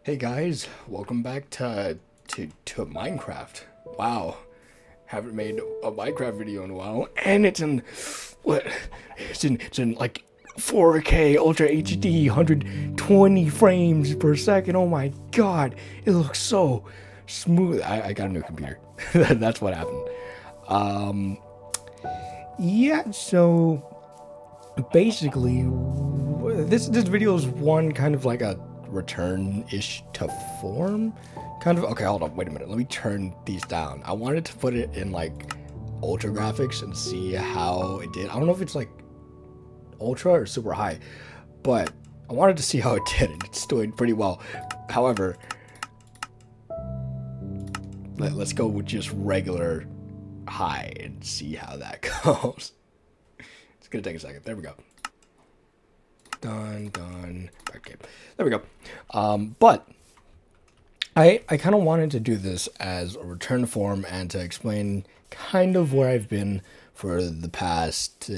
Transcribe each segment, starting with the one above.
Hey guys, welcome back to Minecraft. Wow, haven't made a Minecraft video in a while, and it's in what? It's in like 4K Ultra HD, 120 frames per second. Oh my god, it looks so smooth. I got a new computer. That's what happened. Um, yeah. So basically, this video is one kind of like a return-ish to form, kind of. Okay, hold on, wait a minute, let me turn these down. I wanted to put it in like ultra graphics and see how it did. I don't know if it's like ultra or super high, but I wanted to see how it did, and it's doing pretty well. However, let's go with just regular high and see how that goes. It's gonna take a second. There we go. Done. Okay, there we go. But I kind of wanted to do this as a return to form and to explain kind of where I've been for the past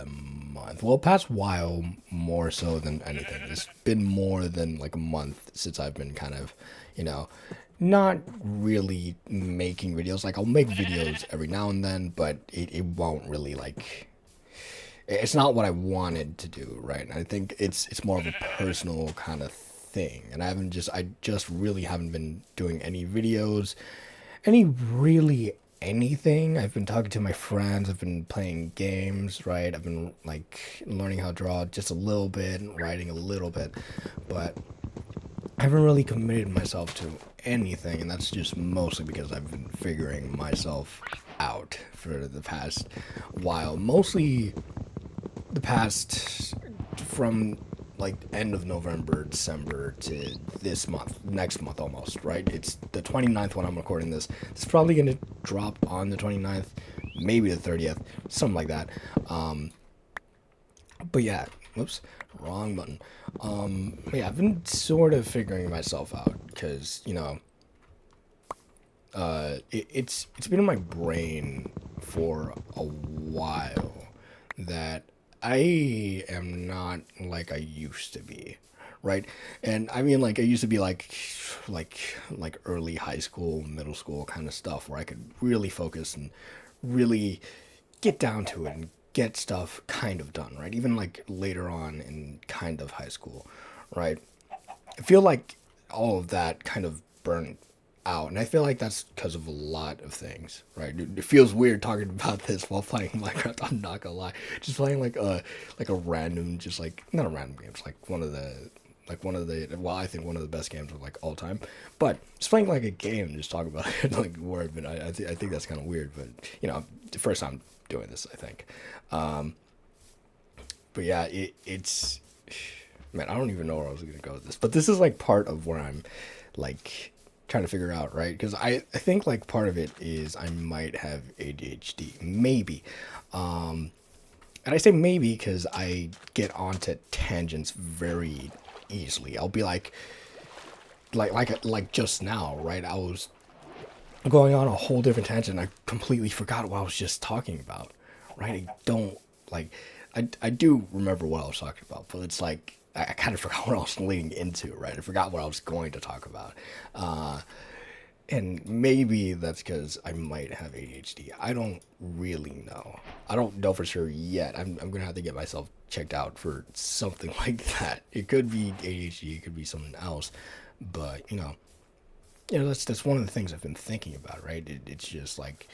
month. Well, past while more so than anything. It's been more than like a month since I've been kind of, not really making videos. Like I'll make videos every now and then, but it won't really like it's not what I wanted to do, right? I think it's more of a personal kind of thing, and I just really haven't been doing any videos, any really anything. I've been talking to my friends, I've been playing games, right? I've been like learning how to draw just a little bit, writing a little bit, but I haven't really committed myself to anything, and that's just mostly because I've been figuring myself out for the past while, mostly the past from like end of November, December to this month, next month almost, right? It's the 29th when I'm recording this. It's probably going to drop on the 29th, maybe the 30th, something like that. But yeah, whoops, wrong button. But yeah, I've been sort of figuring myself out because, it's been in my brain for a while that I am not like I used to be, right? And I mean, like I used to be like early high school, middle school kind of stuff where I could really focus and really get down to it and get stuff kind of done, right? Even like later on in kind of high school, right? I feel like all of that kind of burned out, and I feel like that's because of a lot of things, right? It feels weird talking about this while playing Minecraft. I'm not gonna lie, just playing like a random, just like not a random game, it's one of the well, I think one of the best games of like all time, but just playing like a game and just talk about it like where I've been. I think that's kind of weird, but the first time doing this, I think. But yeah, it's man, I don't even know where I was gonna go with this, but this is like part of where I'm like trying to figure out, right? Because I think like part of it is I might have ADHD, maybe. And I say maybe because I get onto tangents very easily. I'll be like just now, right? I was going on a whole different tangent. I completely forgot what I was just talking about, right? I don't like. I do remember what I was talking about, but it's like I kind of forgot what I was leading into, right? I forgot what I was going to talk about. And maybe that's because I might have ADHD. I don't really know. I don't know for sure yet. I'm going to have to get myself checked out for something like that. It could be ADHD, it could be something else. But, that's one of the things I've been thinking about, right? It's just like,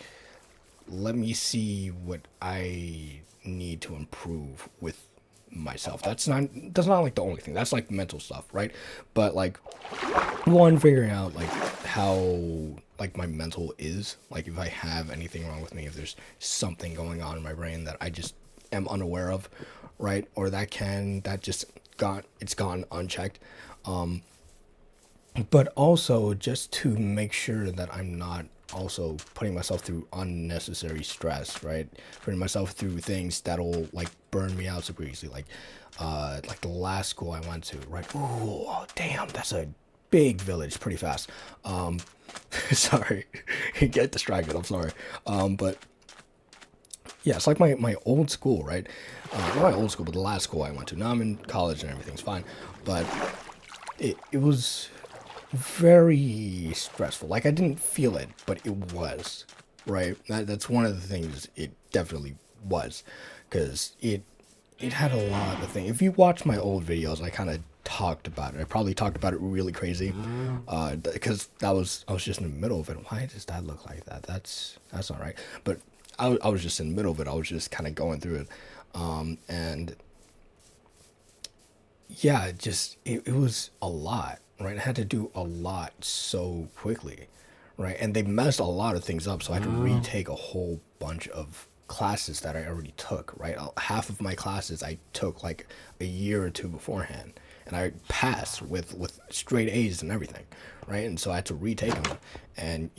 let me see what I need to improve with myself. That's not like the only thing. That's like mental stuff, right? But like one, figuring out like how like my mental is, like if I have anything wrong with me, if there's something going on in my brain that I just am unaware of, right? Or that just gone unchecked. But also just to make sure that I'm not also putting myself through unnecessary stress, right? Putting myself through things that'll like burn me out super easily, like the last school I went to, right? Ooh, oh, damn, that's a big village, pretty fast. Sorry, get distracted. I'm sorry. But yeah, it's like my old school, right? Not my old school, but the last school I went to. Now I'm in college and everything's fine, but it was very stressful. Like I didn't feel it, but it was, right? That's one of the things it definitely was, because it had a lot of things. If you watch my old videos, I kind of talked about it. I probably talked about it really crazy, because I was just in the middle of it. Why does that look like that? That's not right. But I was just in the middle of it. I was just kind of going through it, and yeah, it was a lot, right? I had to do a lot so quickly, right? And they messed a lot of things up, so I had to retake a whole bunch of classes that I already took, right? Half of my classes I took like a year or two beforehand, and I passed with straight A's and everything, right? And so I had to retake them, and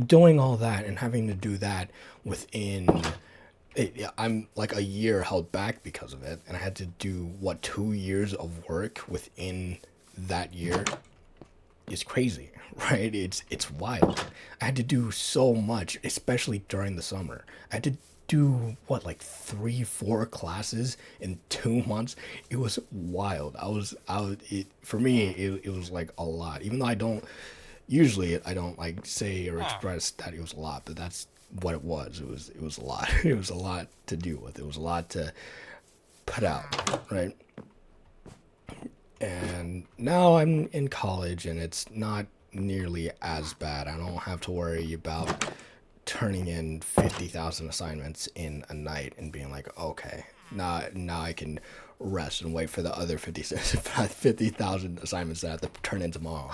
doing all that and having to do that within yeah, I'm like a year held back because of it, and I had to do what 2 years of work within that year is crazy, right? It's wild. I had to do so much, especially during the summer. I had to do what, like 3 4 classes in 2 months. It was wild. It for me it was like a lot, even though I don't like say or express that it was a lot, but that's what it was. It was a lot. It was a lot to deal with. It was a lot to put out, right? And now I'm in college and it's not nearly as bad. I don't have to worry about turning in 50,000 assignments in a night and being like, okay, now I can rest and wait for the other 50,000 assignments that I have to turn in tomorrow.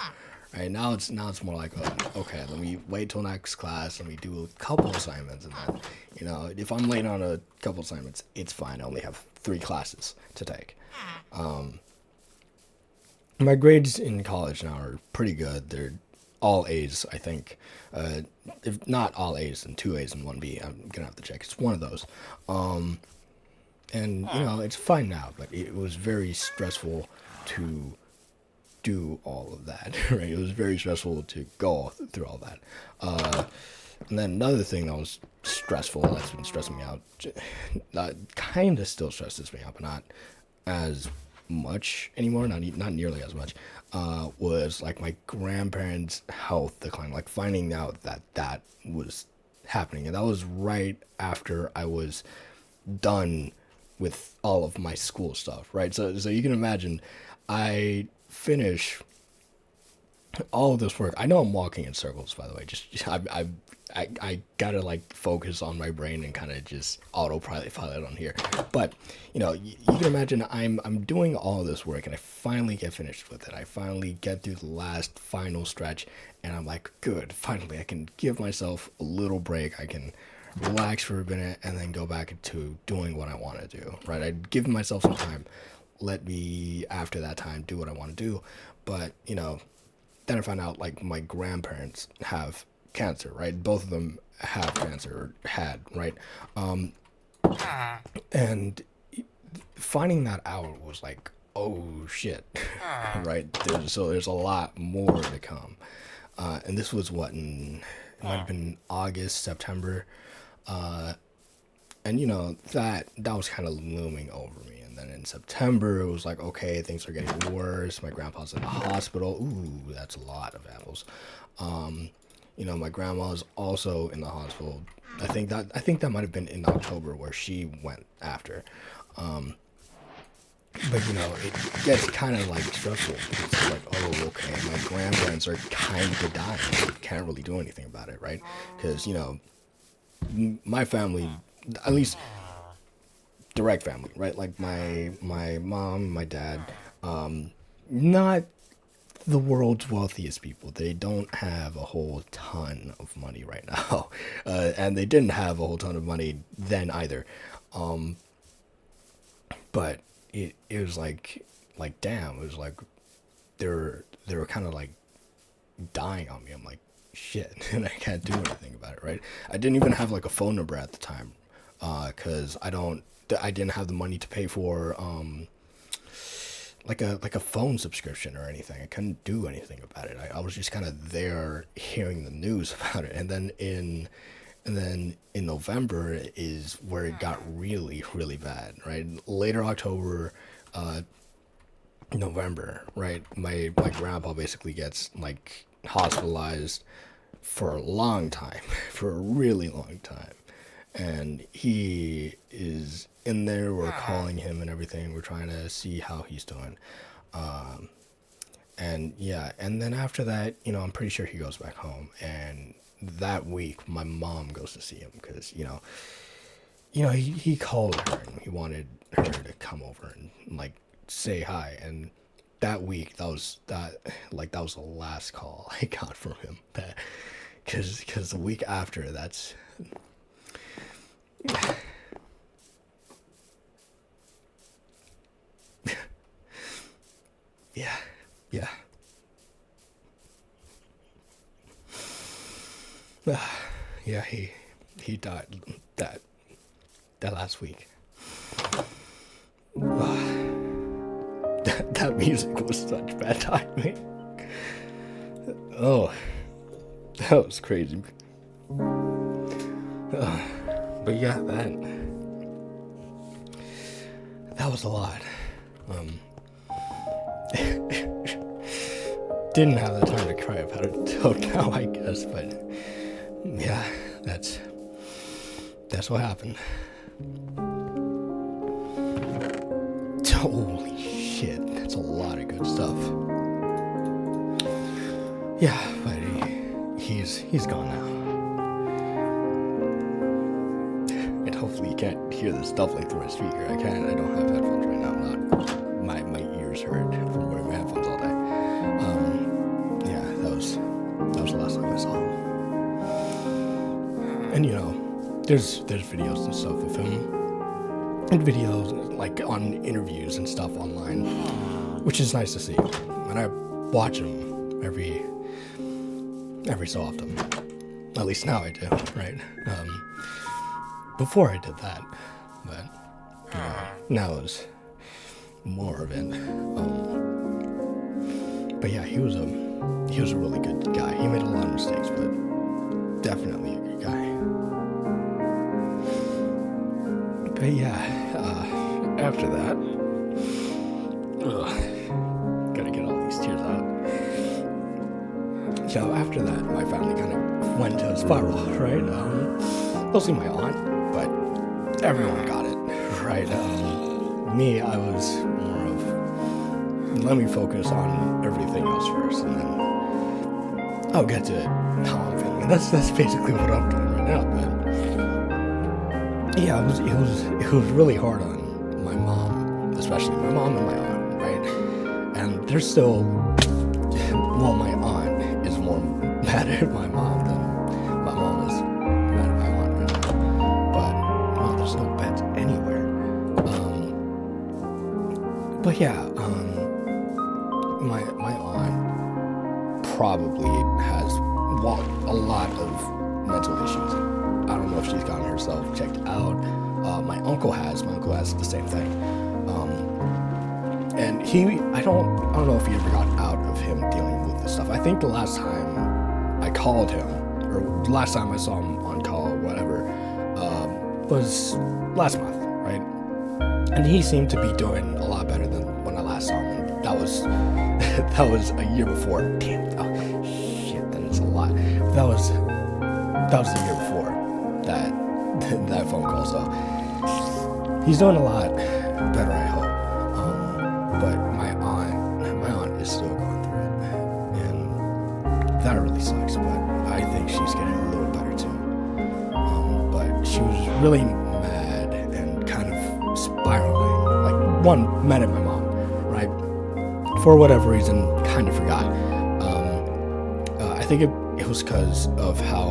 Right now it's more like, oh, okay, let me wait till next class. Let me do a couple assignments, and then, if I'm late on a couple assignments, it's fine. I only have 3 classes to take. My grades in college now are pretty good. They're all A's, I think. Uh, if not all A's, and 2 A's and 1 B. I'm gonna have to check. It's one of those. And it's fine now, but it was very stressful to do all of that. Right? It was very stressful to go through all that. And then another thing that was stressful, that's been stressing me out, that kind of still stresses me out, but not as much anymore, not nearly as much, was like my grandparents' health decline, like finding out that that was happening. And that was right after I was done with all of my school stuff, right? So you can imagine, I finish all of this work. I know I'm walking in circles, by the way. Just I gotta like focus on my brain and kind of just autopilot on here. But you can imagine I'm doing all this work and I finally get finished with it. I finally get through the last final stretch, and I'm like, good. Finally, I can give myself a little break. I can relax for a minute and then go back to doing what I want to do. Right? I'd give myself some time. Let me, after that time, do what I want to do. But then I found out like my grandparents have cancer, right? Both of them have cancer, or had, right? And finding that out was like, oh shit, right? There's a lot more to come. And this was what, it might have been August, September. And that was kind of looming over me. And then in September, it was like, okay, things are getting worse. My grandpa's in the hospital. Ooh, that's a lot of apples. My grandma's also in the hospital. I think that might have been in October where she went after. But it gets kind of like stressful. It's like, oh, okay, my grandparents are kind of dying. Can't really do anything about it, right? Because my family, at least direct family, right? Like my mom, my dad, not the world's wealthiest people. They don't have a whole ton of money right now, and they didn't have a whole ton of money then either. But it was like damn, it was like they were kind of like dying on me. I'm like, shit, and I can't do anything about it, right? I didn't even have like a phone number at the time, because I didn't have the money to pay for like a phone subscription or anything. I couldn't do anything about it. I was just kind of there hearing the news about it, and then in November is where it got really really bad, right? Later October, November, right? My grandpa basically gets like hospitalized for a long time, for a really long time, and he is in there. We're calling him and everything. We're trying to see how he's doing. And yeah, and then after that, I'm pretty sure he goes back home. And that week, my mom goes to see him because he called her and he wanted her to come over and like say hi. And that week, that was the last call I got from him. That because the week after, that's yeah, yeah. Yeah, he died that that last week. That music was such bad timing. Oh, that was crazy. But yeah, that was a lot. Um, didn't have the time to cry about it till now, I guess. But yeah, that's what happened. Holy shit, that's a lot of good stuff. Yeah, but he's gone now. And hopefully you can't hear the stuff like through my speaker. I don't have headphones right now. My ears hurt from wearing my headphones all day. Yeah, that was the last time I saw him. And there's videos and stuff of him. And videos like on interviews and stuff online, which is nice to see. And I watch them every so often. At least now I do, right? Before I did that, but now it's more of it. But yeah, he was a really good guy. He made a lot of mistakes, but definitely a good guy. But yeah, after that, gotta get all these tears out. So after that, my family kind of went to a spiral, right? Mostly my aunt, but everyone got it, right? Me, I was more of, let me focus on everything else first, and then I'll get to how I'm feeling. That's basically what I'm doing right now, but yeah, it was really hard on my mom, especially my mom and my aunt, right? And they're still, well, my aunt is more mad at my mom than my mom is mad at my aunt right now. But well, there's no beds anywhere. But yeah, my aunt probably has a lot of mental issues. I don't know if she's gotten herself checked out. My uncle has the same thing. And I don't know if he ever got out of him dealing with this stuff. I think the last time I called him, or last time I saw him on call or whatever, was last month, right? And he seemed to be doing a lot better than when I last saw him. And that was a year before. Damn, oh, shit, that is a lot. That was the year before that phone call. So he's doing a lot better, I hope. But my aunt is still going through it, and that really sucks. But I think she's getting a little better too. But she was really mad and kind of spiraling. Like, one, mad at my mom, right? For whatever reason, kind of forgot. I think it was because of how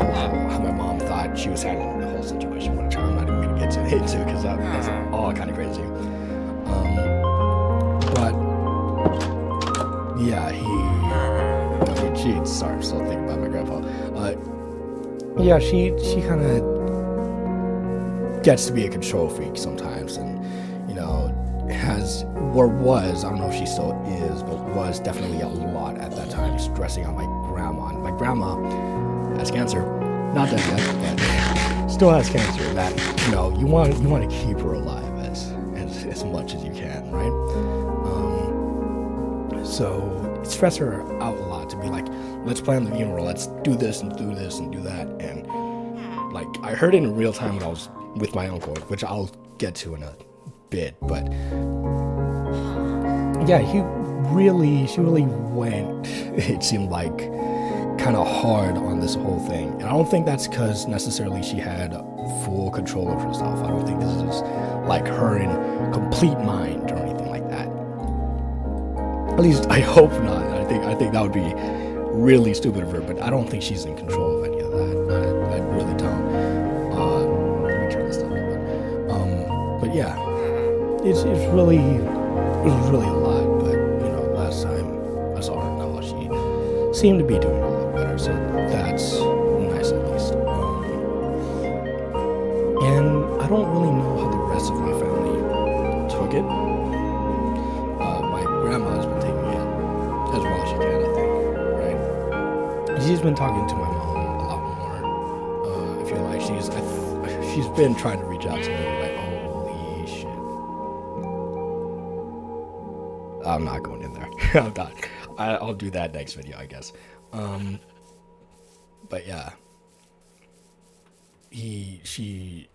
my mom thought she was handling the whole situation, which I'm not even going to get into because that's all kind of crazy. But yeah, sorry, I'm still thinking about my grandpa. Yeah, she kind of gets to be a control freak sometimes, and has, or was, I don't know if she still is, but was definitely a lot at that time, stressing out my grandma. And my grandma has cancer, not dead yet, but still has cancer. That you want to keep her alive as much as you can, right? also stress her out a lot to be like, let's plan the funeral, let's do this and do this and do that. And like, I heard it in real time when I was with my uncle, which I'll get to in a bit. But yeah, she really went, it seemed like, kind of hard on this whole thing. And I don't think that's because necessarily she had full control of herself. I don't think this is like her in complete mind or anything like that. At least I hope not. I think that would be really stupid of her, but I don't think she's in control of any of that. I really don't. Let me turn this down a little bit. But yeah, it was really a lot. But you know, last time I saw her now, she seemed to be doing a lot better, so that's nice at least. And I don't really know how the rest of my family took it. My grandma has been taking it as well as she can, I think, right? She's been talking to my mom a lot more. I feel like she's been trying to reach out to me, like, holy shit. I'm not going in there. I'm not. I'll do that next video, I guess. But yeah, she's.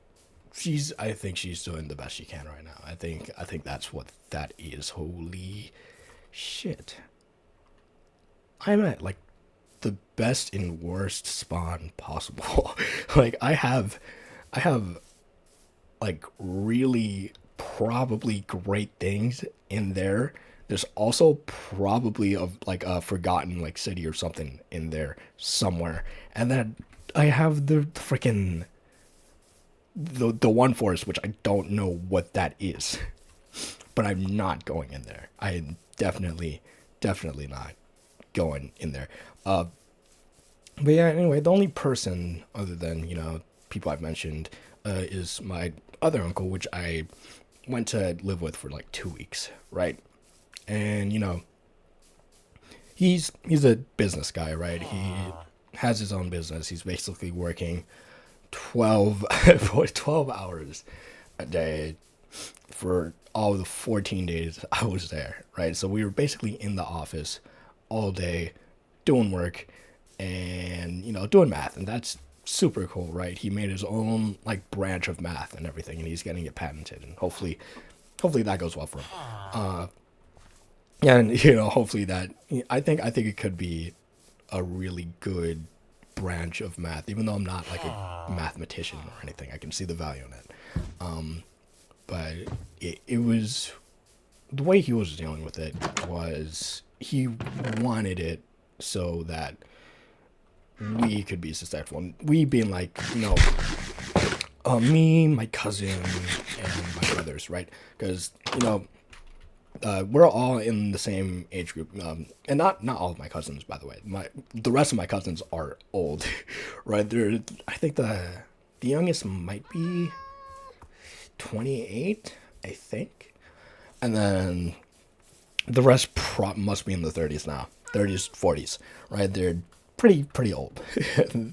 I think she's doing the best she can right now. I think that's what that is. Holy shit! I'm at like the best and worst spawn possible. Like I have like really probably great things in there. There's also probably of like a forgotten like city or something in there somewhere, and then I have the freaking the one forest which I don't know what that is, but I'm not going in there. I am definitely not going in there. But yeah, anyway, the only person other than, you know, people I've mentioned is my other uncle, which I went to live with for like 2 weeks, right? And you know, he's a business guy, right? He has his own business. He's basically working 12 12 hours a day for all the 14 days I was there, right? So we were basically in the office all day doing work and, you know, doing math, and that's super cool, right? He made his own like branch of math and everything, and he's getting it patented, and hopefully that goes well for him. Yeah, and you know, hopefully that, I think it could be a really good branch of math, even though I'm not like a mathematician or anything. I can see the value in it. But it was, the way he was dealing with it was he wanted it so that we could be successful. And we being like, you know, me, my cousin, and my brothers, right? Because, you know, we're all in the same age group, and not all of my cousins, by the way. The rest of my cousins are old, right? I think the youngest might be 28, I think, and then the rest must be in the 30s now, 30s, 40s, right? They're pretty old,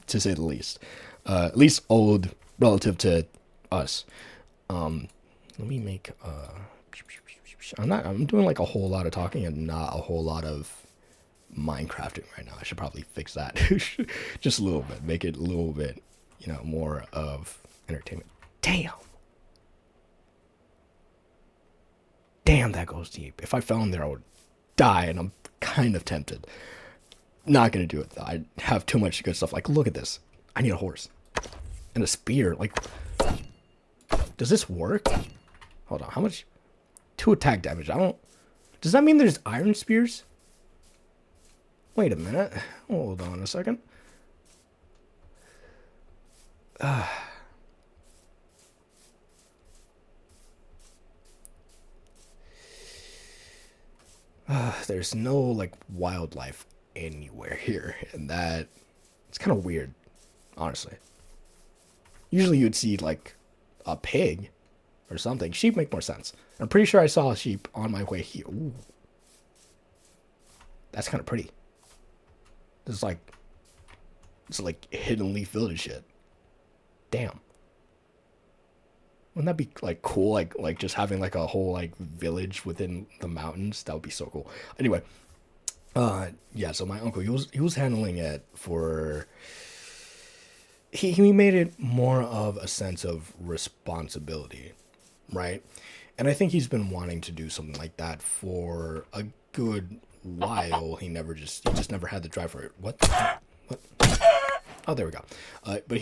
to say the least. At least old relative to us. Let me make I'm doing like a whole lot of talking and not a whole lot of Minecrafting right now. I should probably fix that. Just a little bit. Make it a little bit, you know, more of entertainment. Damn, that goes deep. If I fell in there, I would die, and I'm kind of tempted. Not gonna do it though. I have too much good stuff. Like, look at this. I need a horse. And a spear. Like, does this work? Hold on. How much? 2 attack damage. Does that mean there's iron spears? Wait a minute. Hold on a second. There's no like wildlife anywhere here, and that it's kind of weird, honestly. Usually you'd see like a pig or something. Sheep make more sense. I'm pretty sure I saw a sheep on my way here. Ooh. That's kind of pretty. It's like hidden leaf village shit. Damn. Wouldn't that be like cool? Like just having like a whole like village within the mountains. That would be so cool. Anyway, Yeah, so my uncle, he was handling it for, he made it more of a sense of responsibility, right? And I think he's been wanting to do something like that for a good while. He just never had the drive for it. What? What? Oh, there we go. But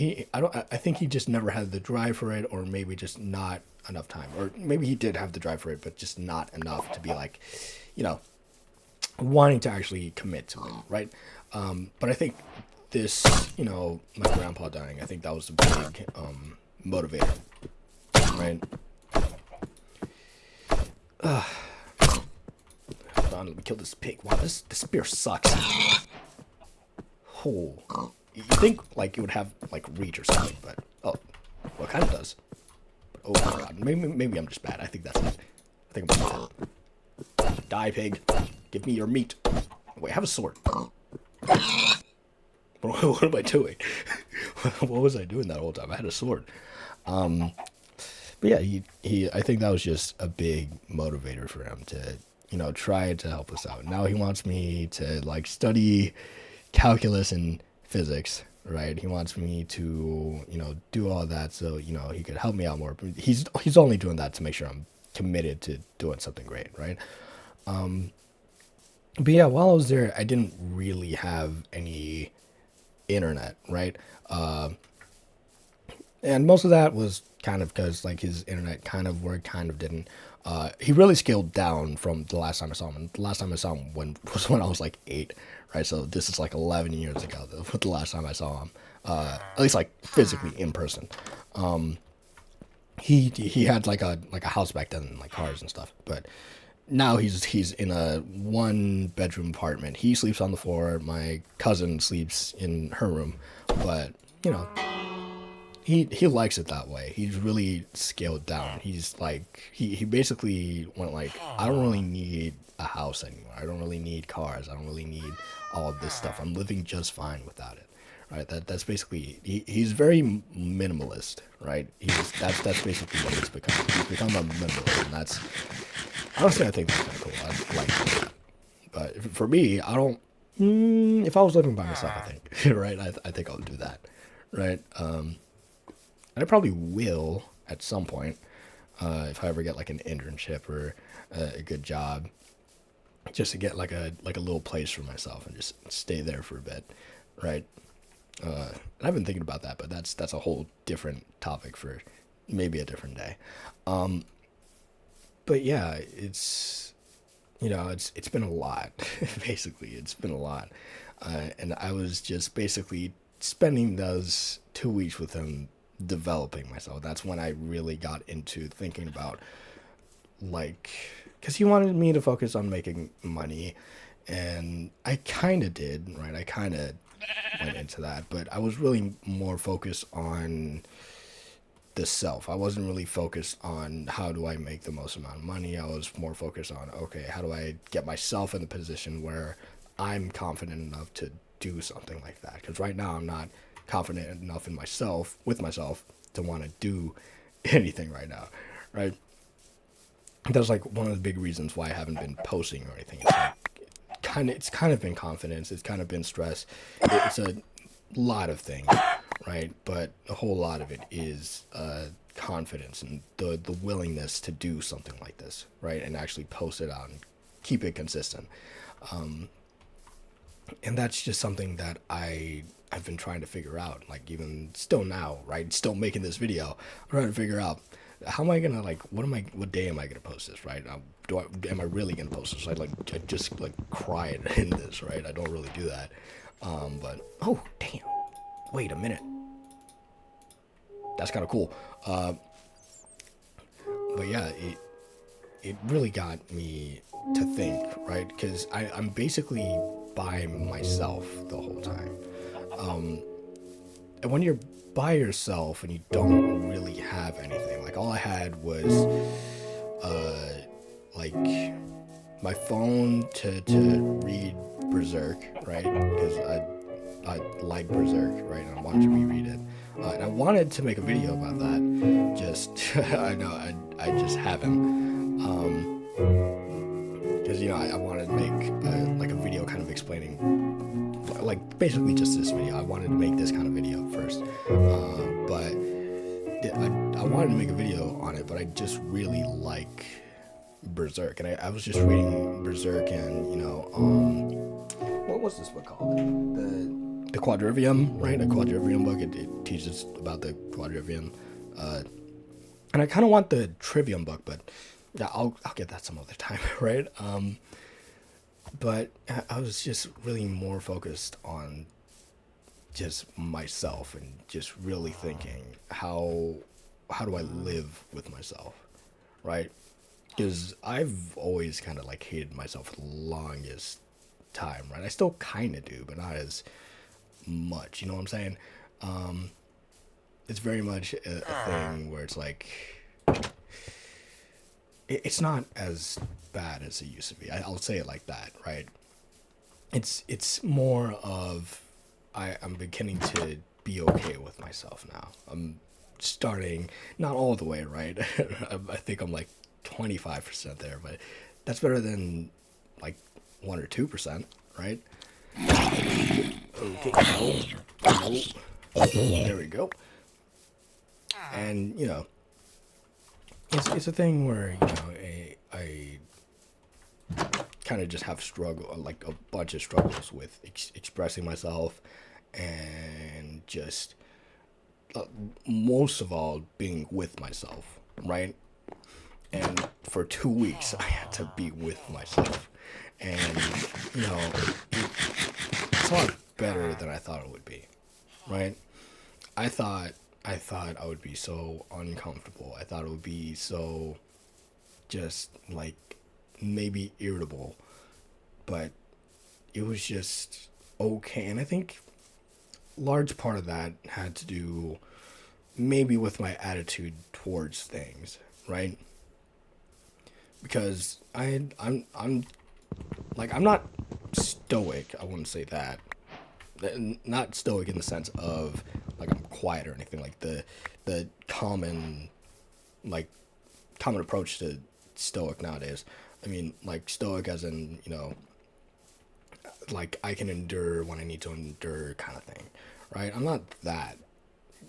I think he just never had the drive for it, or maybe just not enough time, or maybe he did have the drive for it, but just not enough to be like, you know, wanting to actually commit to it, right? But I think this, my grandpa dying, I think that was a big motivator, right? Hold on, let me kill this pig. Wow, this spear sucks. Oh, you think like it would have like reach or something, but oh, well, it kind of does. But, oh my god, maybe I'm just bad. I think that's it. I think I'm bad. Die, pig. Give me your meat. Wait, I have a sword. What am I doing? What was I doing that whole time? I had a sword. But yeah, I think that was just a big motivator for him to, try to help us out. Now he wants me to like study calculus and physics, right? He wants me to, do all that so, he could help me out more. But he's only doing that to make sure I'm committed to doing something great, right? But yeah, while I was there, I didn't really have any internet, right? And most of that was kind of because like his internet kind of worked, kind of didn't. He really scaled down from the last time I saw him. And the last time I saw him was when I was like 8, right? So this is like 11 years ago. The last time I saw him, at least like physically in person. He had like a house back then, like cars and stuff. But now he's in a 1 bedroom apartment. He sleeps on the floor. My cousin sleeps in her room, but you know he likes it that way. He's really scaled down. He's like he basically went like, I don't really need a house anymore. I don't really need cars. I don't really need all of this stuff. I'm living just fine without it. Right? That's basically he's very minimalist, right? That's basically what he's become. He's become a minimalist, and that's honestly I think that's kind of cool. I like that. But for me, I don't. If I was living by myself, I think right. I think I'll do that, right? And I probably will at some point, if I ever get like an internship or a good job, just to get like a little place for myself and just stay there for a bit, right? And I've been thinking about that, but that's a whole different topic for maybe a different day. But yeah, it's been a lot. Basically, it's been a lot, and I was just basically spending those 2 weeks with him developing myself. That's when I really got into thinking about like, because he wanted me to focus on making money, and I kind of did, right? I kind of went into that, but I was really more focused on the self. I wasn't really focused on how do I make the most amount of money. I was more focused on, okay, how do I get myself in the position where I'm confident enough to do something like that? Because right now I'm not confident enough in myself, with myself, to want to do anything right now, right? That's like one of the big reasons why I haven't been posting or anything. It's kind of been confidence. It's kind of been stress. It's a lot of things, right? But a whole lot of it is confidence and the willingness to do something like this, right? And actually post it out and keep it consistent. And that's just something that I've been trying to figure out, like even still now, right? Still making this video, I'm trying to figure out how am I gonna like what day am I gonna post this, right? Am I really gonna post this? I just like cry in this, right? I don't really do that. But oh damn, wait a minute, that's kind of cool. But yeah, it really got me to think, right? Because I'm basically by myself the whole time. And when you're by yourself and you don't really have anything, like all I had was like my phone to read Berserk, right? Because I like Berserk, right? And I wanted to reread it. And I wanted to make a video about that. Just I know I just haven't. Because I wanted to make like a video kind of explaining, like basically just this video. I wanted to make this kind of video first, but I wanted to make a video on it, but I just really like Berserk, and I was just reading Berserk, and what was this book called? The Quadrivium, right? A Quadrivium book. It teaches about the Quadrivium, and I kind of want the Trivium book, but yeah, I'll get that some other time, right? But I was just really more focused on just myself and just really thinking how do I live with myself, right? Because I've always kind of like hated myself for the longest time, right? I still kind of do, but not as much. You know what I'm saying? It's very much a thing where it's like it's not as bad as it used to be. I'll say it like that, right? It's more of I'm beginning to be okay with myself now. I'm starting not all the way, right? I think I'm like 25% there, but that's better than like 1 or 2%, right? Okay, there we go. And it's a thing where I kind of just have like a bunch of struggles with expressing myself, and just most of all being with myself, right? And for 2 weeks I had to be with myself, and it's a lot better than I thought it would be, right? I thought I would be so uncomfortable. I thought it would be so just like maybe irritable, but it was just okay. And I think large part of that had to do maybe with my attitude towards things, right? Because I'm not stoic. I wouldn't say that. Not stoic in the sense of like I'm quiet or anything. Like the common approach to stoic nowadays. I mean, like stoic as in like I can endure when I need to endure kind of thing, right? I'm not that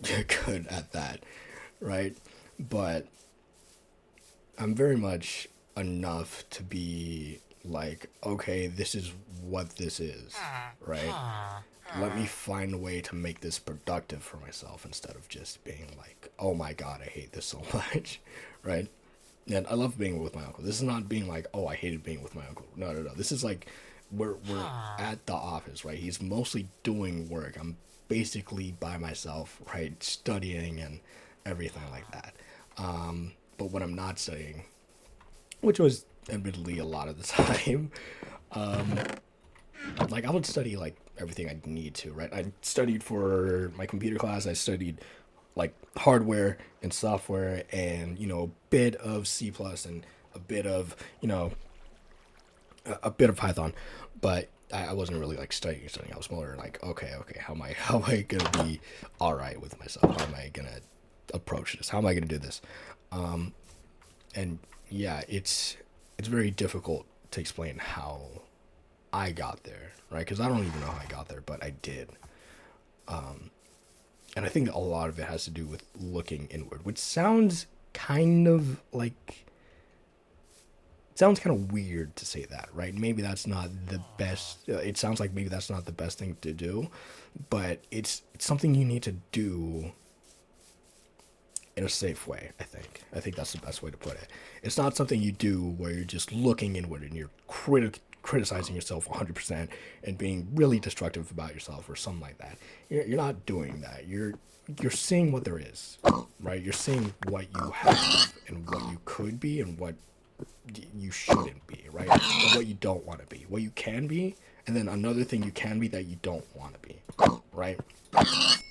good at that, right? But I'm very much enough to be like, okay, this is what this is, right? Let me find a way to make this productive for myself instead of just being like, oh my god, I hate this so much, right? And I love being with my uncle. This is not being like, oh, I hated being with my uncle. No. This is like we're at the office, right? He's mostly doing work. I'm basically by myself, right, studying and everything like that. But when I'm not studying, which was admittedly a lot of the time, like I would study like everything I need to, right? I studied for my computer class. I studied like hardware and software, and a bit of C plus and a bit of a bit of Python, but I wasn't really like studying. I was more like, okay, how am I gonna be all right with myself? How am I gonna approach this? How am I gonna do this? And yeah, it's very difficult to explain how I got there, right? Because I don't even know how I got there, but I did. And I think a lot of it has to do with looking inward, which sounds kind of weird to say that, right? Maybe that's not the best. It sounds like maybe that's not the best thing to do, but it's something you need to do in a safe way. I think that's the best way to put it. It's not something you do where you're just looking inward and you're criticizing yourself 100% and being really destructive about yourself or something like that. You're not doing that. You're seeing what there is, right? You're seeing what you have and what you could be and what you shouldn't be, right? And what you don't want to be, what you can be, and then another thing you can be that you don't want to be, right?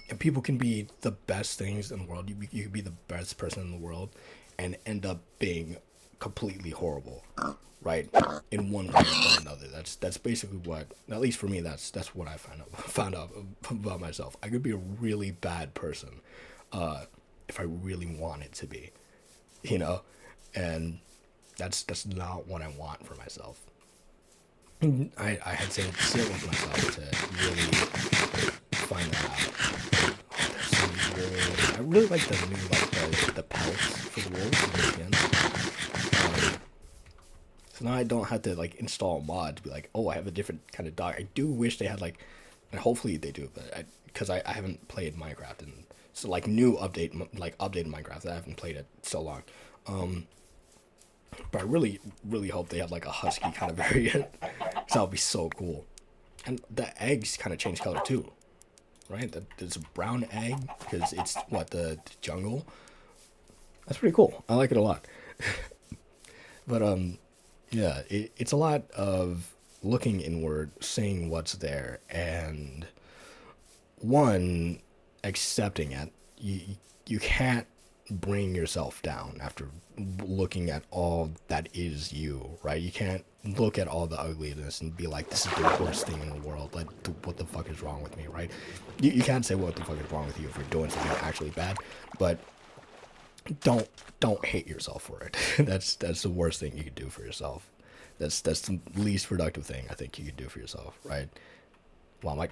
And people can be the best things in the world. You can be the best person in the world and end up being completely horrible, right? In one way or another. That's basically what, at least for me, that's what I found out about myself. I could be a really bad person if I really wanted to be, and that's not what I want for myself. I had to sit with myself to really find that out. Oh, there's some weird. I really like the new like the pelts for the wolves and the skins. So now I don't have to like install a mod to be like, oh, I have a different kind of dog. I do wish they had like, and hopefully they do, but because I haven't played Minecraft and so like new like updated Minecraft. I haven't played it so long. But I really hope they have like a husky kind of variant. Cause that would be so cool. And the eggs kind of change color too, right? There's a brown egg because it's what the jungle. That's pretty cool. I like it a lot. But yeah, it's a lot of looking inward, seeing what's there, and one accepting it. You can't bring yourself down after looking at all that is you, right? You can't look at all the ugliness and be like, this is the worst thing in the world. Like, what the fuck is wrong with me, right? You can't say what the fuck is wrong with you if you're doing something actually bad, but don't don't hate yourself for it. That's the worst thing you could do for yourself. That's the least productive thing I think you could do for yourself, right? Wow, my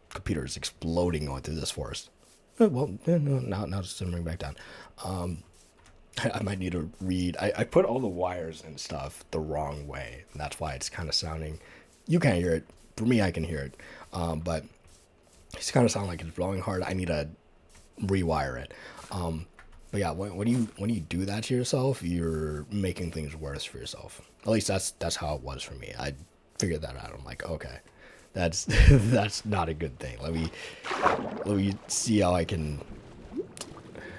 computer is exploding going through this forest. Well, no, now it's simmering back down. I might need to read. I put all the wires and stuff the wrong way. And that's why it's kind of sounding. You can't hear it. For me, I can hear it. But it's kind of sounding like it's blowing hard. I need to rewire it. But yeah, when you do that to yourself, you're making things worse for yourself. At least that's how it was for me. I figured that out. I'm like, okay, that's that's not a good thing. Let me see how I can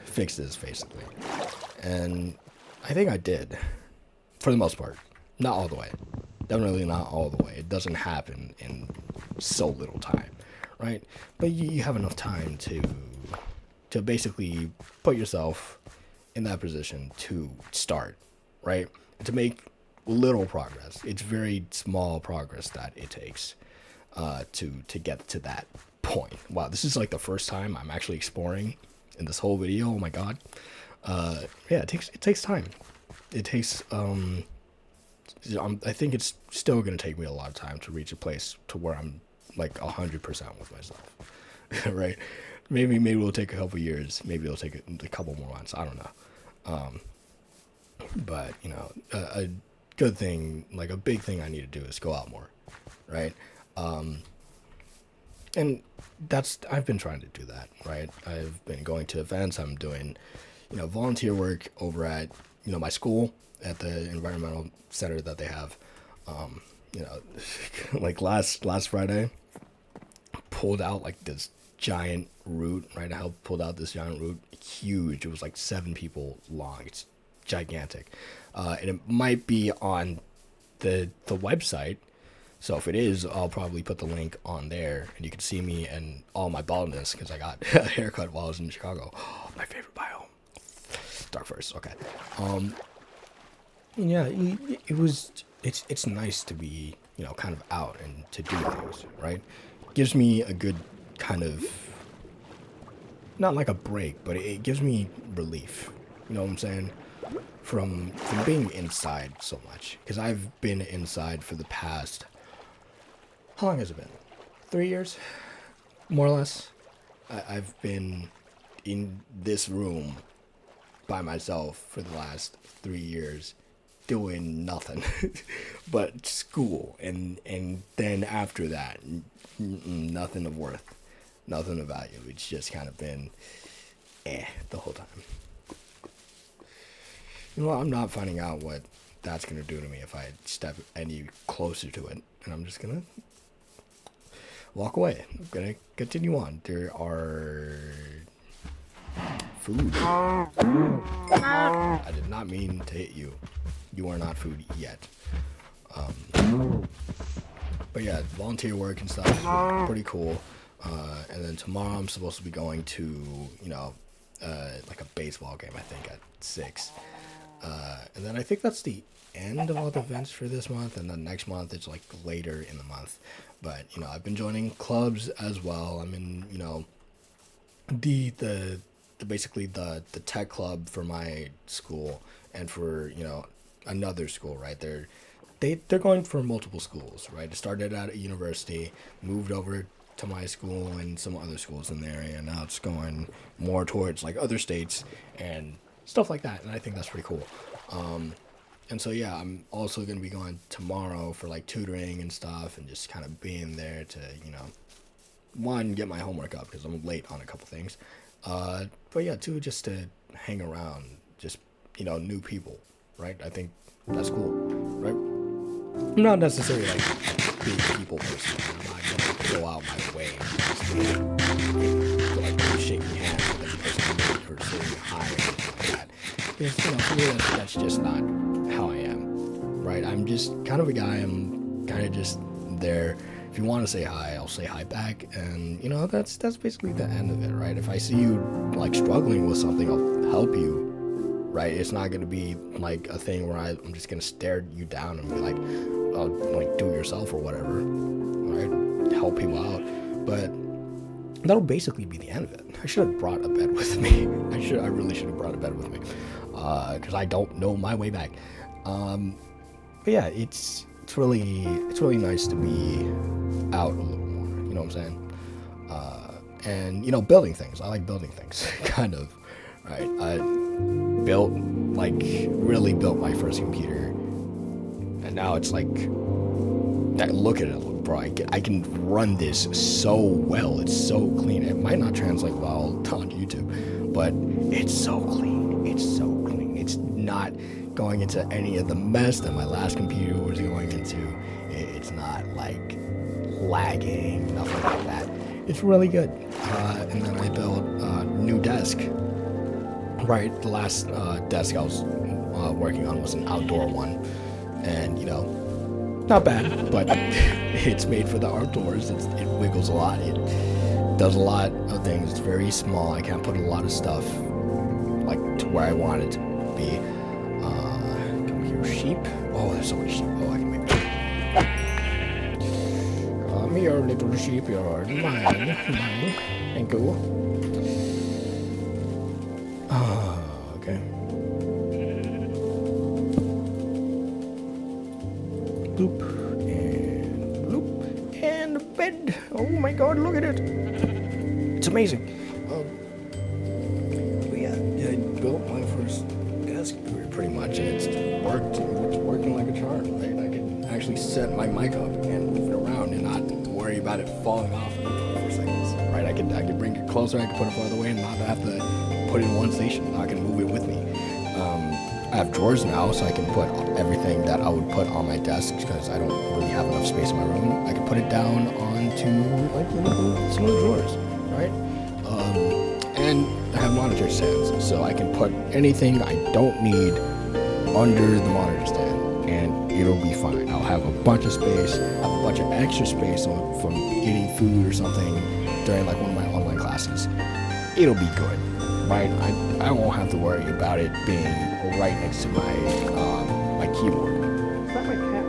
fix this basically. And I think I did, for the most part. Not all the way. Definitely not all the way. It doesn't happen in so little time, right? But you have enough time to basically put yourself in that position to start, right? To make little progress. It's very small progress that it takes to get to that point. Wow, this is like the first time I'm actually exploring in this whole video. Oh my god. Yeah, it takes time. It takes I think it's still gonna take me a lot of time to reach a place to where I'm like 100% with myself, right? Maybe it'll take a couple years. Maybe it'll take a couple more months. I don't know. But you know, a good thing, like a big thing I need to do is go out more, right? And that's I've been trying to do that, right? I've been going to events. I'm doing, you know, volunteer work over at my school at the environmental center that they have. You know, like last Friday, pulled out like this giant root, right? I helped pulled out this giant root, huge. It was like 7 people long. It's gigantic, and it might be on the website. So if it is, I'll probably put the link on there, and you can see me and all my baldness because I got a haircut while I was in Chicago. Oh, my favorite biome, dark forest. Okay, yeah, it was. It's nice to be kind of out and to do things, right? Gives me a good kind of not like a break, but it gives me relief. You know what I'm saying? From being inside so much because I've been inside for the past how long has it been? 3 years, more or less. I've been in this room by myself for the last 3 years, doing nothing but school, and then after that, nothing of worth, nothing of value. It's just kind of been the whole time. You know what? I'm not finding out what that's gonna do to me if I step any closer to it, and I'm just gonna walk away. I'm gonna continue on. There are food. I did not mean to hit you. You are not food yet. But yeah, volunteer work and stuff is pretty cool. And then tomorrow I'm supposed to be going to, like a baseball game, I think, at 6. And then I think that's the end of all the events for this month. And then next month it's like later in the month. But, I've been joining clubs as well. I'm in, the basically the tech club for my school and for, another school, right? They're they're going for multiple schools, right? It started at a university, moved over to my school and some other schools in the area, and now it's going more towards like other states and stuff like that. And I think that's pretty cool. And so yeah, I'm also gonna be going tomorrow for like tutoring and stuff, and just kind of being there to one, get my homework up because I'm late on a couple things. But yeah, two, just to hang around, just new people, right? I think that's cool, right? I'm not necessarily like a big people person. I'm not gonna go out my way and just like shaking hands with every person or saying hi or anything like that. Because for me that's just not how I am, right? I'm just kind of a guy. I'm kind of just there. If you want to say hi, I'll say hi back, and that's basically the end of it, right? If I see you like struggling with something, I'll help you, right? It's not gonna be like a thing where I'm just gonna stare you down and be like, oh, like do it yourself or whatever, right? Help people out, but that'll basically be the end of it. I should have brought a bed with me. I really should have brought a bed with me, because I don't know my way back. But yeah, it's really nice to be out a little more. You know what I'm saying? And building things. I like building things, kind of. Right? I really built my first computer, and now it's like, look at it, bro. I can run this so well. It's so clean. It might not translate well on YouTube, but it's so clean. It's so clean. It's not going into any of the mess that my last computer was going into. It's not like lagging, nothing like that. It's really good. And then I built a new desk. Right, the last desk I was working on was an outdoor one, and not bad, but it's made for the outdoors. It wiggles a lot. It does a lot of things. It's very small. I can't put a lot of stuff like to where I want it to be. Come here, sheep. Oh, there's so many sheep. Oh, I can make. Come here, little sheep. You're mine. Thank you. Okay. Bloop and bloop and the bed. Oh my God, look at it. It's amazing. But yeah, I built my first desk pretty much, and it's working like a charm. Right? I can actually set my mic up and move it around and not worry about it falling off in 24 seconds. Right? I can bring it closer. I can put it farther away and not have to put it in one station. I can move it with me. I have drawers now, so I can put everything that I would put on my desk because I don't really have enough space in my room. I can put it down onto some of the drawers, right? And I have monitor stands, so I can put anything I don't need under the monitor stand, and it'll be fine. I'll have a bunch of space, have a bunch of extra space from eating food or something during like one of my online classes. It'll be good. Right, I won't have to worry about it being right next to my my keyboard. Is that my cat?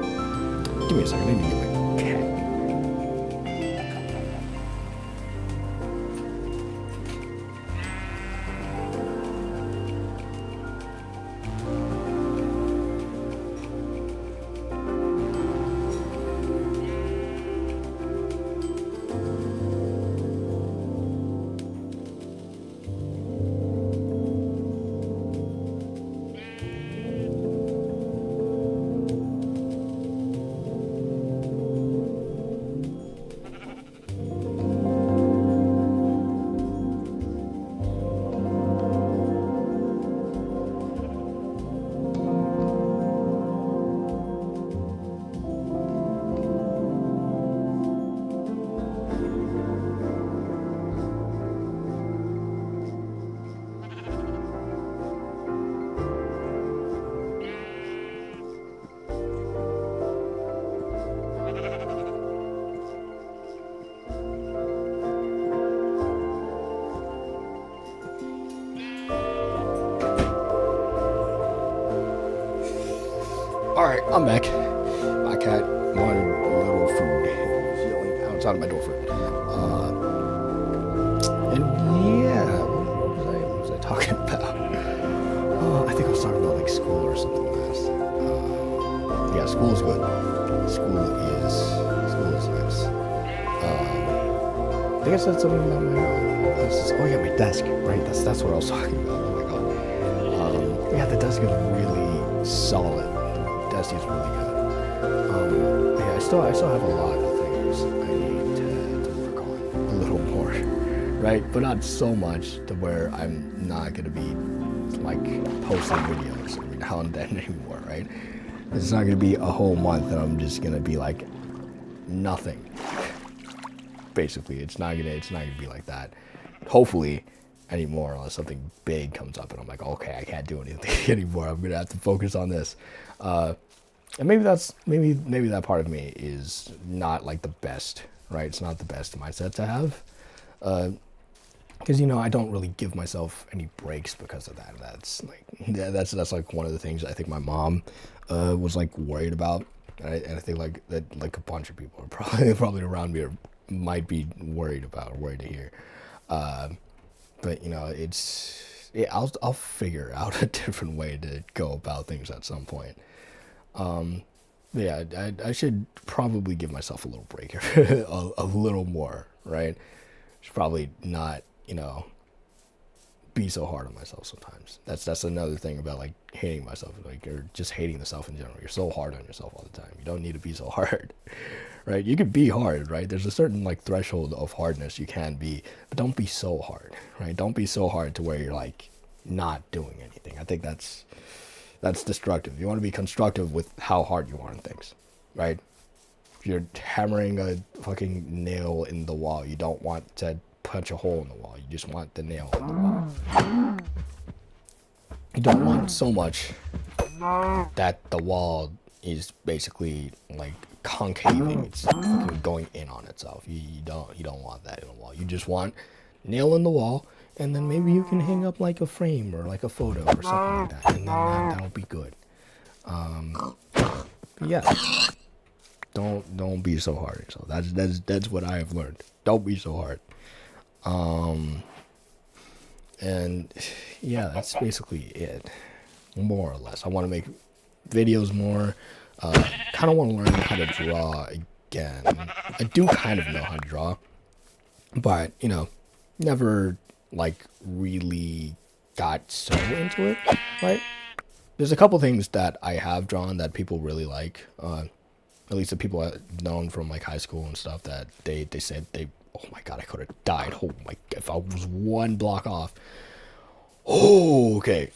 Give me a second, I need to get my cat. Alright, I'm back. My cat wanted a little food. He's yelling outside of my door for it. And yeah, what was I talking about? I think I was talking about like school or something last. Yeah, school's good. I think I said something about my oh yeah, my desk, right? That's what I was talking about. Oh my god. Yeah, the desk is really solid. The desk is really good. Yeah, I still have a lot of things I need to work on a little more, right? But not so much to where I'm not gonna be like posting videos every now and then anymore, right? It's not gonna be a whole month and I'm just gonna be like nothing. Basically, it's not gonna be like that. Hopefully anymore, unless something big comes up and I'm like, okay, I can't do anything anymore. I'm gonna have to focus on this. And maybe that part of me is not like the best, right? It's not the best mindset to have. Because I don't really give myself any breaks because of that. That's like one of the things I think my mom was like worried about, and I think like that like a bunch of people are probably around me might be worried about or worried to hear. But I'll figure out a different way to go about things at some point. Yeah, I should probably give myself a little break, a little more, right? Should probably not be so hard on myself sometimes. That's another thing about like hating myself, like or just hating the self in general. You're so hard on yourself all the time. You don't need to be so hard, right? You could be hard, right? There's a certain like threshold of hardness you can be, but don't be so hard, right? Don't be so hard to where you're like not doing anything. I think that's destructive. You want to be constructive with how hard you want things, right? If you're hammering a fucking nail in the wall, you don't want to punch a hole in the wall. You just want the nail in the wall. You don't want so much that the wall is basically like concaving. It's fucking going in on itself. You don't want that in the wall. You just want nail in the wall, and then maybe you can hang up like a frame or like a photo or something like that, and then that'll be good. Yeah. Don't be so hard. So that's what I have learned. Don't be so hard. And yeah, that's basically it, more or less. I want to make videos more. Kind of want to learn how to draw again. I do kind of know how to draw, but never like really got so into it. Right? There's a couple things that I have drawn that people really like. At least the people I've known from like high school and stuff, that they said oh my god, I could have died. Oh my, if I was one block off. Oh, okay.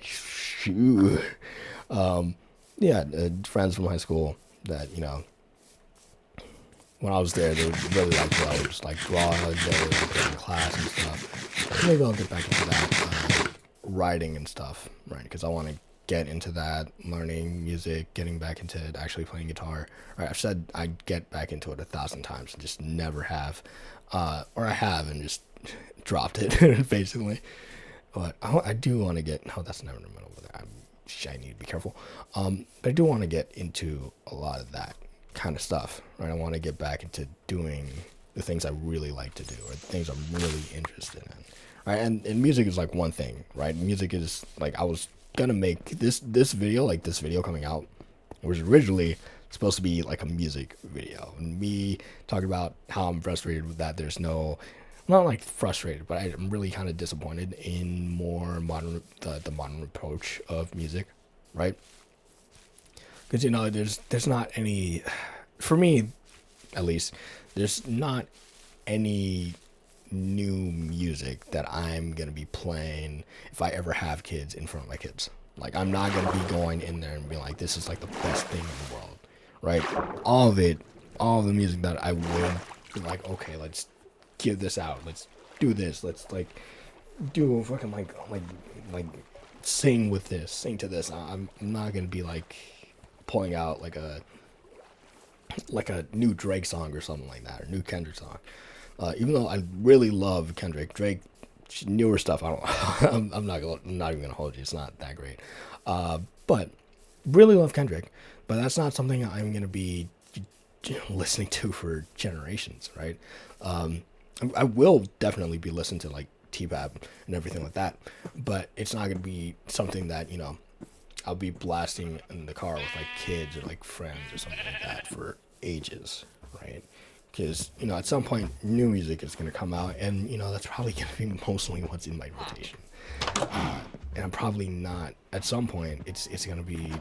Shoot. Yeah, friends from high school that when I was there, they really liked what I would just like draw together in class and stuff. Maybe I'll get back into that writing and stuff, right? Because I want to get into that, learning music, getting back into it, actually playing guitar. Right, I've said I'd get back into it 1,000 times and just never have, or I have and just dropped it basically. But I do want to get. Oh, that's never in the middle of that. I need to be careful. But I do want to get into a lot of that kind of stuff. Right, I want to get back into doing the things I really like to do, or the things I'm really interested in. Right, and music is like one thing. Right, music is like I was gonna make this video, like this video coming out, was originally supposed to be like a music video, and me talking about how I'm frustrated with that. There's no, not like frustrated, but I'm really kind of disappointed in more modern, the modern approach of music, right? Because there's not any, for me at least, there's not any new music that I'm gonna be playing if I ever have kids in front of my kids. Like, I'm not gonna be going in there and be like, this is like the best thing in the world, right? All of the music that I would be like, okay, let's give this out, let's do this, let's like do a fucking like sing to this. I'm not gonna be like pulling out like a new Drake song or something like that, or new Kendrick song. Even though I really love Drake, newer stuff, I don't. I'm not even gonna hold you. It's not that great. But really love Kendrick. But that's not something I'm gonna be listening to for generations, right? I will definitely be listening to like T-Pap and everything like that. But it's not gonna be something that I'll be blasting in the car with like kids or like friends or something like that for ages, right? because at some point new music is going to come out, and that's probably going to be mostly what's in my rotation. And I'm probably not. At some point, it's going to be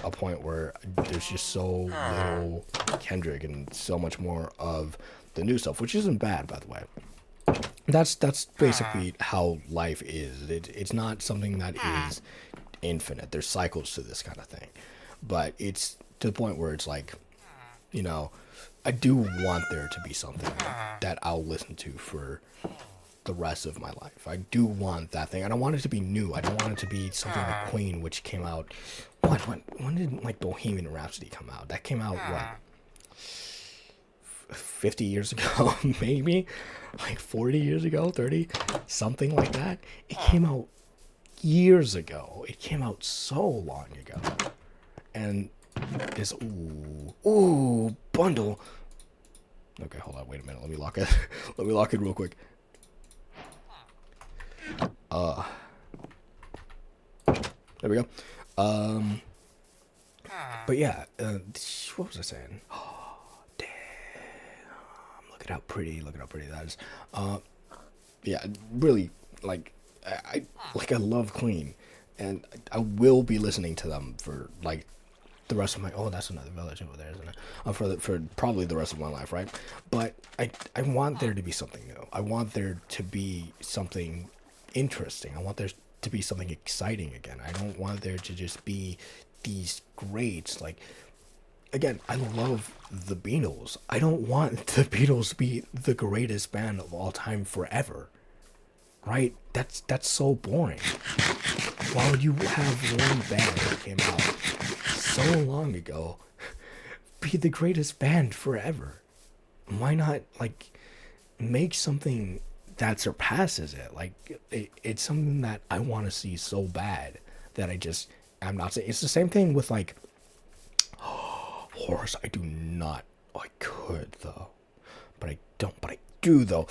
a point where there's just so little Kendrick and so much more of the new stuff, which isn't bad, by the way. That's basically how life is. It's not something that is infinite. There's cycles to this kind of thing, but it's to the point where it's like, I do want there to be something that I'll listen to for the rest of my life. I do want that thing. I don't want it to be new. I don't want it to be something like Queen, which came out. When did like Bohemian Rhapsody come out? That came out what? 50 years ago, maybe, like 40 years ago, 30, something like that. It came out years ago. It came out so long ago, and this bundle. Okay, hold on, wait a minute. Let me lock it. Let me lock it real quick. There we go. But yeah, what was I saying? Look at how pretty that is. Yeah, really, like, I love Queen, and I will be listening to them for like the rest of my. Oh, that's another village over there, isn't it? For probably the rest of my life, right? But I want there to be something new. I want there to be something interesting. I want there to be something exciting again. I don't want there to just be these greats like. Again, I love the Beatles. I don't want the Beatles to be the greatest band of all time forever. Right? That's so boring. Why would you have one band that came out so long ago be the greatest band forever? Why not like make something that surpasses it? Like it's something that I want to see so bad that I'm not saying it's the same thing with like horrors. I do not. Oh, I could though, but I don't. But I do though.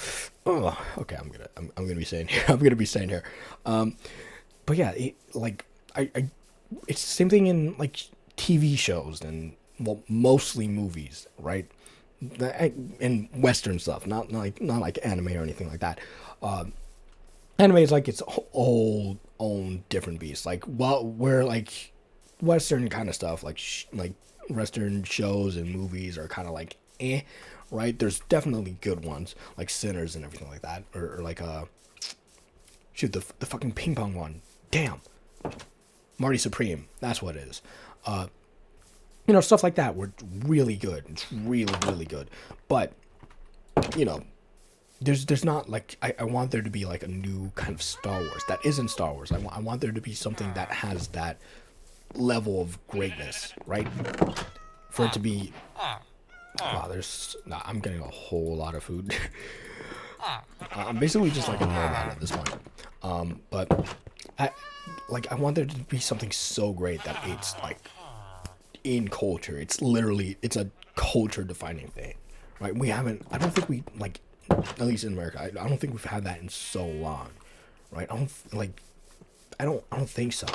Oh, okay. I'm gonna be saying here. I'm gonna be saying here. But yeah, it's the same thing in like TV shows and well, mostly movies, right? And Western stuff, not like anime or anything like that. Anime is like its whole own different beast. Like where like Western kind of stuff, like Western shows and movies are kind of like right? There's definitely good ones like Sinners and everything like that, or like shoot the fucking ping pong one. Damn, Marty Supreme. That's what it is. Stuff like that were really good. It's really really good, but there's not like I want there to be like a new kind of Star Wars that isn't Star Wars. I want there to be something that has that level of greatness, right? For it to be wow, I'm getting a whole lot of food. I'm basically just like a nomad at this point. But I want there to be something so great that it's like in culture. It's a culture defining thing, right? I don't think we like, at least in America, I don't think we've had that in so long, right? I don't think so.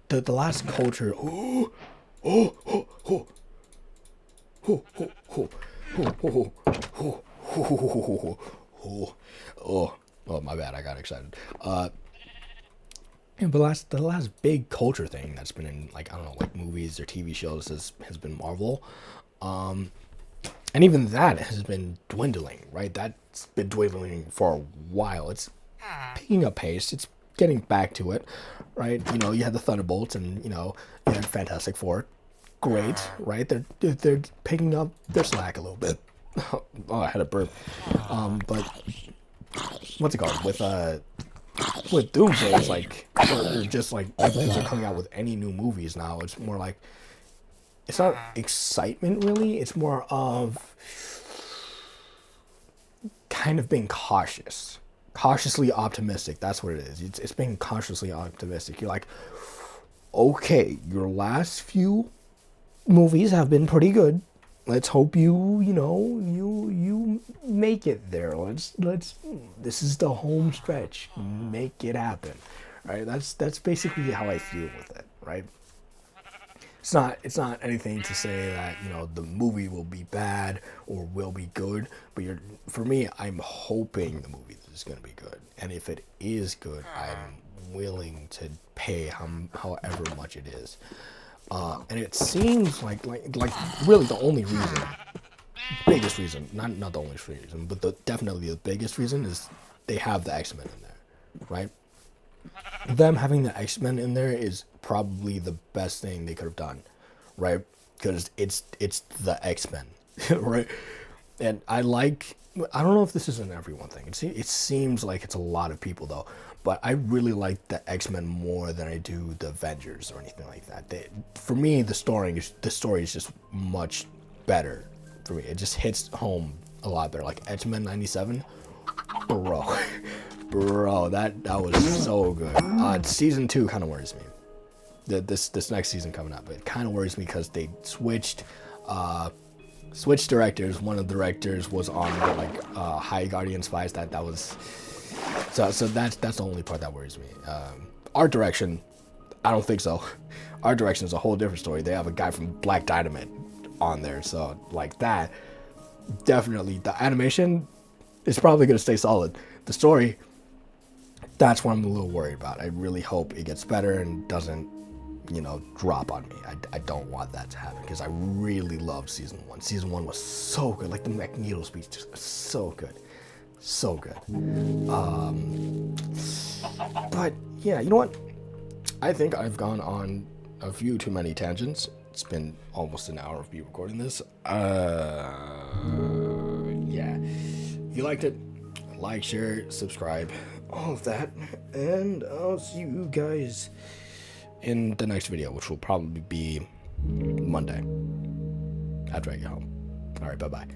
The last culture. Oh, my bad. I got excited. Yeah, but the last big culture thing that's been in like I don't know like movies or TV shows has been Marvel, and even that has been dwindling. Right, that's been dwindling for a while. It's picking up pace. It's getting back to it. Right, you had the Thunderbolts and you had Fantastic Four. Great, right? They're picking up their slack a little bit. Oh, I had a burp. But what's it called with Doomsday? It's like or just like things are coming out with any new movies now. It's more like it's not excitement really. It's more of kind of being cautiously optimistic. That's what it is. It's being cautiously optimistic. You're like, okay, your last few movies have been pretty good. Let's hope you make it there. Let's this is the home stretch. Make it happen. Right? That's basically how I feel with it, right? It's not anything to say that the movie will be bad or will be good, but for me, I'm hoping the movie is going to be good, and if it is good, I'm willing to pay however much it is. And it seems like really the only reason, biggest reason, not the only reason, but definitely the biggest reason is they have the X-Men in there, right? Them having the X-Men in there is probably the best thing they could have done, right? Because it's the X-Men, right? And I don't know if this is an everyone thing. It seems like it's a lot of people though, but I really like the X-Men more than I do the Avengers or anything like that. For me, the story is just much better for me. It just hits home a lot better. Like X-Men '97, bro, bro, that was so good. Season 2 kind of worries me. This next season coming up, it kind of worries me because they switched directors. One of the directors was on High Guardian Spies. That was so that's the only part that worries me. Art direction, I don't think so. Art direction is a whole different story. They have a guy from Black Dynamite on there, so like that. Definitely, the animation is probably gonna stay solid. The story, that's what I'm a little worried about. I really hope it gets better and doesn't, drop on me. I don't want that to happen because I really loved season 1. Season 1 was so good. Like the Magneto speech, just so good, so good. But yeah, you know what? I think I've gone on a few too many tangents. It's been almost an hour of me recording this. Yeah. If you liked it, like, share, subscribe, all of that, and I'll see you guys in the next video, which will probably be Monday after I get home. All right, bye-bye.